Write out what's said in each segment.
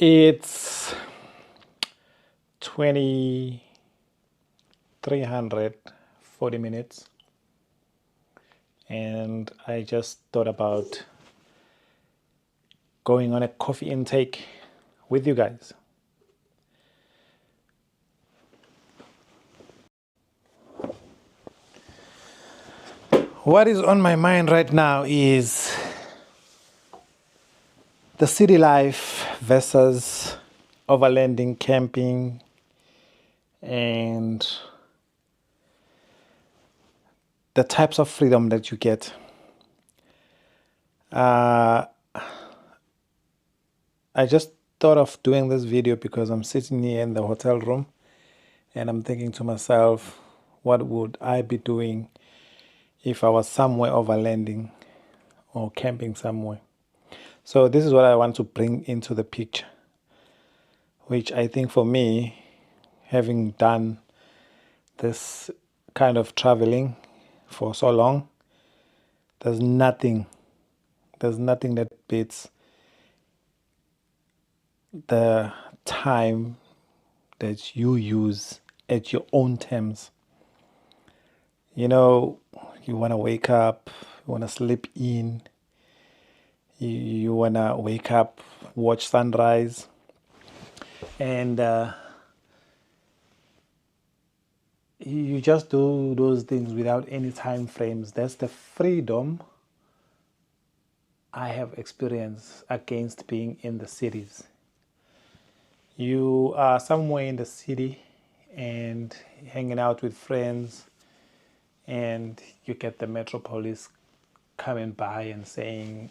It's 2340 minutes, and I just thought about going on a coffee intake with you guys. What is on my mind right now is the city life versus overlanding, camping, and the types of freedom that you get. I just thought of doing this video because I'm sitting here in the hotel room and I'm thinking to myself, what would I be doing if I was somewhere overlanding or camping somewhere? So this is what I want to bring into the picture, which I think for me, having done this kind of traveling for so long, there's nothing that beats the time that you use at your own terms. You know, you want to wake up, you want to sleep in, you want to wake up, watch sunrise, and you just do those things without any time frames. That's the freedom I have experienced against being in the cities. You are somewhere in the city and hanging out with friends, and you get the metropolis coming by and saying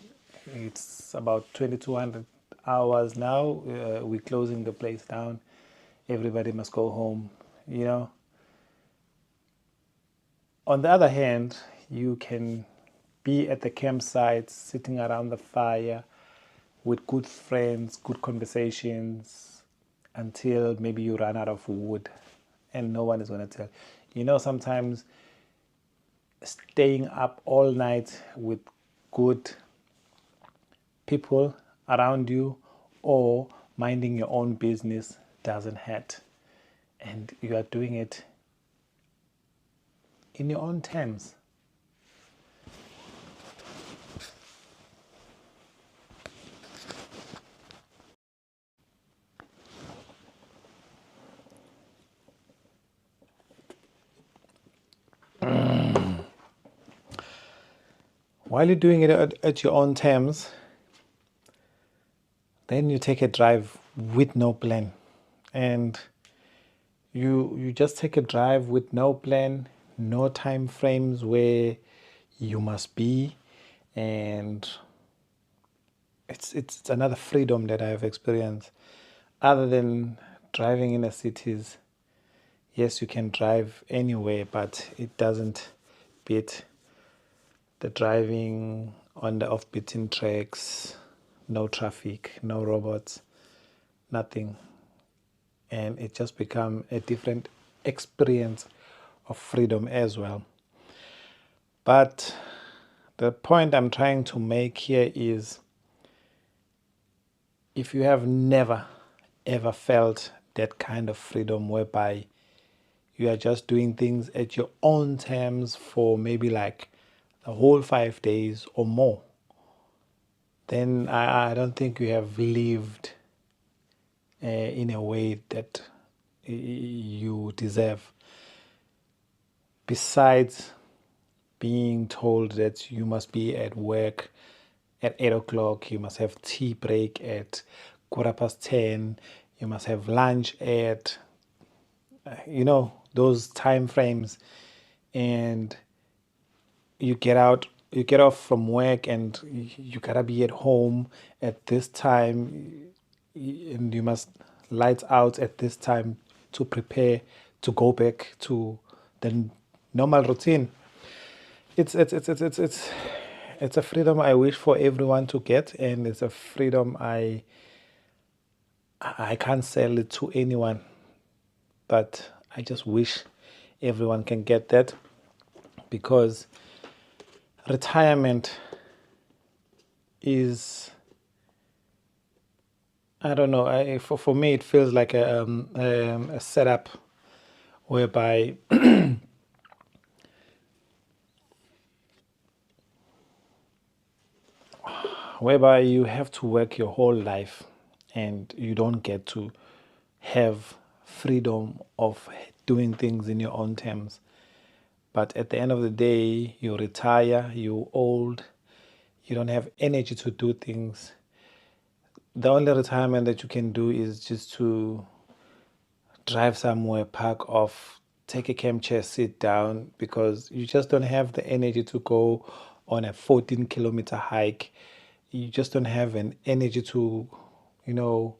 it's about 2200 hours now, we're closing the place down, everybody must go home. On the other hand, you can be at the campsite sitting around the fire with good friends, good conversations, until maybe you run out of wood and no one is going to tell. Sometimes staying up all night with good people around you or minding your own business doesn't hurt, and you are doing it in your own terms. While you're doing it at your own terms, then you take a drive with no plan, and you just take a drive with no plan, no time frames where you must be, and it's another freedom that I've experienced. Other than driving in the cities, yes, you can drive anywhere, but it doesn't beat the driving on the off-beaten tracks, no traffic, no robots, nothing. And it just become a different experience of freedom as well. But the point I'm trying to make here is, if you have never ever felt that kind of freedom whereby you are just doing things at your own terms for maybe like the whole 5 days or more, then I don't think you have lived in a way that you deserve. Besides being told that you must be at work at 8 o'clock, you must have tea break at 10:15, you must have lunch at, those time frames, and you get off from work and you gotta be at home at this time, and you must light out at this time to prepare to go back to the normal routine. It's a freedom I wish for everyone to get, and it's a freedom I can't sell it to anyone, but I just wish everyone can get that, because retirement is I don't know. For me, it feels like a setup whereby you have to work your whole life, and you don't get to have freedom of doing things in your own terms. But at the end of the day, you retire, you're old, you don't have energy to do things. The only retirement that you can do is just to drive somewhere, park off, take a camp chair, sit down, because you just don't have the energy to go on a 14-kilometer hike. You just don't have an energy to, you know,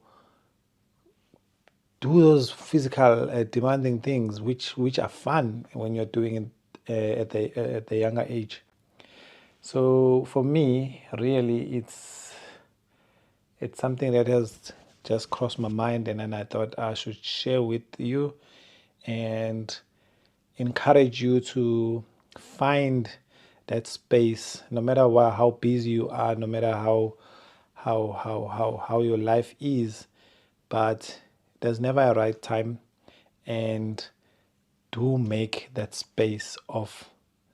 do those physical demanding things, which are fun when you're doing it at the younger age. So for me, really, it's something that has just crossed my mind, and then I thought I should share with you and encourage you to find that space, no matter how busy you are, no matter how your life is. But there's never a right time, and do make that space of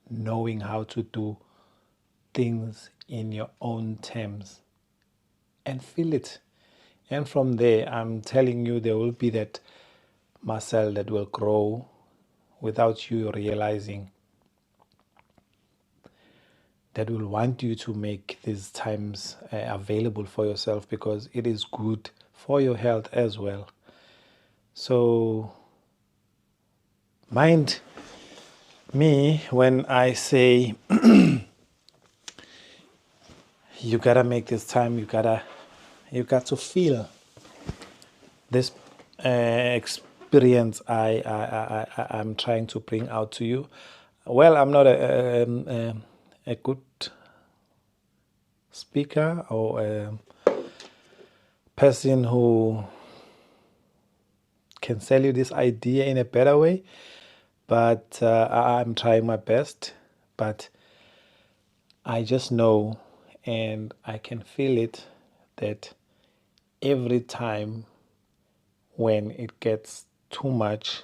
knowing how to do things in your own terms and feel it. And from there, I'm telling you, there will be that muscle that will grow without you realizing, that will want you to make these times available for yourself, because it is good for your health as well. So, mind me when I say you gotta make this time, you got to feel this experience I'm trying to bring out to you. Well, I'm not a good speaker or a person who can sell you this idea in a better way, but I'm trying my best. But I just know, and I can feel it, that every time when it gets too much,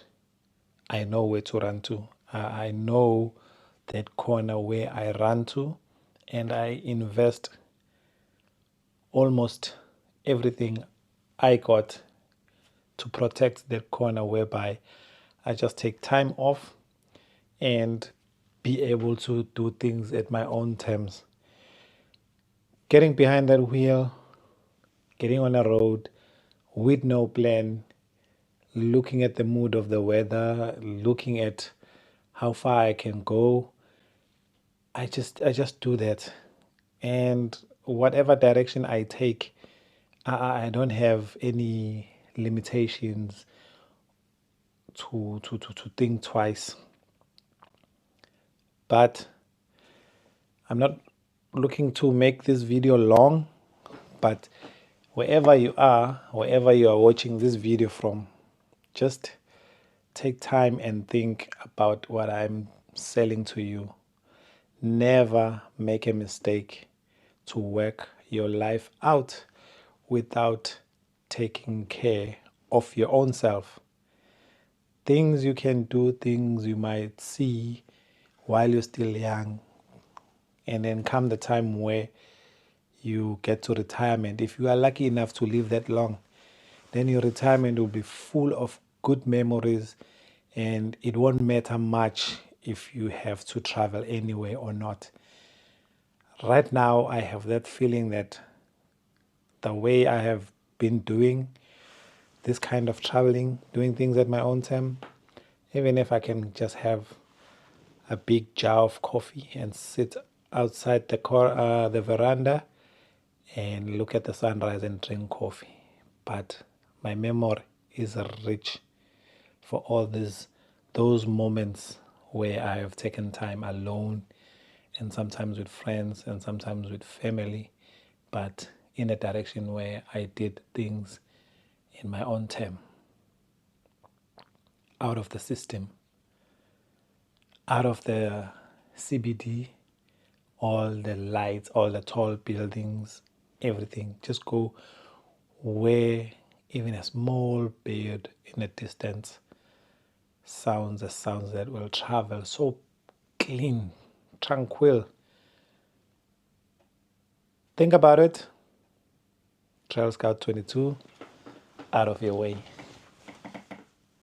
I know where to run to. I know that corner where I run to, and I invest almost everything I got to protect that corner, whereby I just take time off and be able to do things at my own terms. Getting behind that wheel, getting on a road with no plan, looking at the mood of the weather, looking at how far I can go. I just do that. And whatever direction I take, I don't have any limitations to think twice. But I'm not looking to make this video long, but wherever you are watching this video from, just take time and think about what I'm selling to you. Never make a mistake to work your life out without taking care of your own self. Things you can do, things you might see while you're still young, and then come the time where you get to retirement, if you are lucky enough to live that long, then your retirement will be full of good memories, and it won't matter much if you have to travel anywhere or not. Right now, I have that feeling that the way I have been doing this kind of traveling, doing things at my own time, even if I can just have a big jar of coffee and sit outside the veranda and look at the sunrise and drink coffee. But my memory is rich for all those moments where I have taken time alone, and sometimes with friends and sometimes with family, but in a direction where I did things in my own time, out of the system, out of the CBD, all the lights, all the tall buildings, everything. Just go where even a small bird in the distance sounds the sounds that will travel so clean, tranquil. Think about it. Trail Scout 22, out of your way.